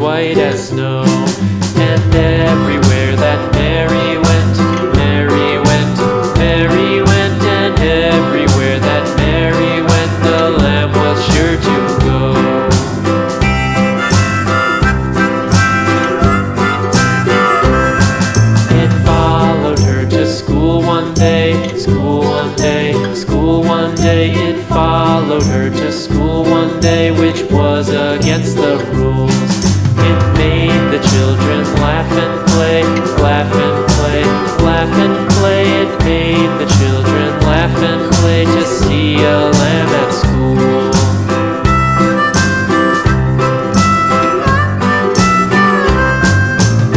white as snow. And everywhere that Mary went, Mary went, Mary went, and everywhere that Mary went, the lamb was sure to go. It followed her to school one day, school one day, school one day. It followed her to school one day, which was against the rules. It made the children laugh and play, laugh and play, laugh and play. It made the children laugh and play to see a lamb at school.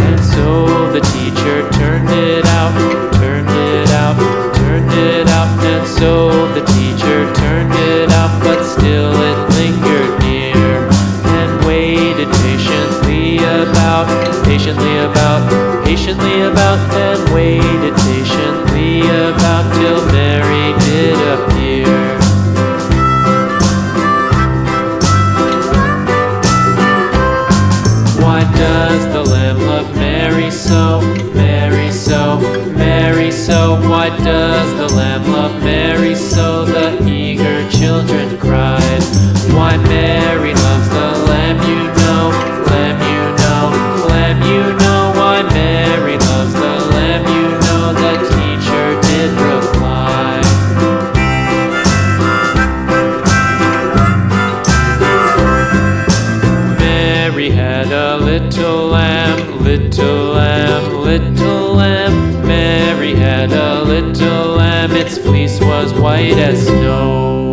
And so the teacher turned it out, turned it out, turned it out. And so the teacher turned it out, but still it lingered near and waited patiently about, patiently about, patiently about, and waited patiently about till Mary did appear. Why does the lamb love Mary so, Mary so, Mary so? Why does the lamb love Mary so? The eager children cried. Why Mary loves the lamb, you know, lamb, you know, lamb, you know. Why Mary loves the lamb, you know, the teacher did reply. Mary had a little lamb, little lamb, little lamb. Mary had a little lamb, its fleece was white as snow.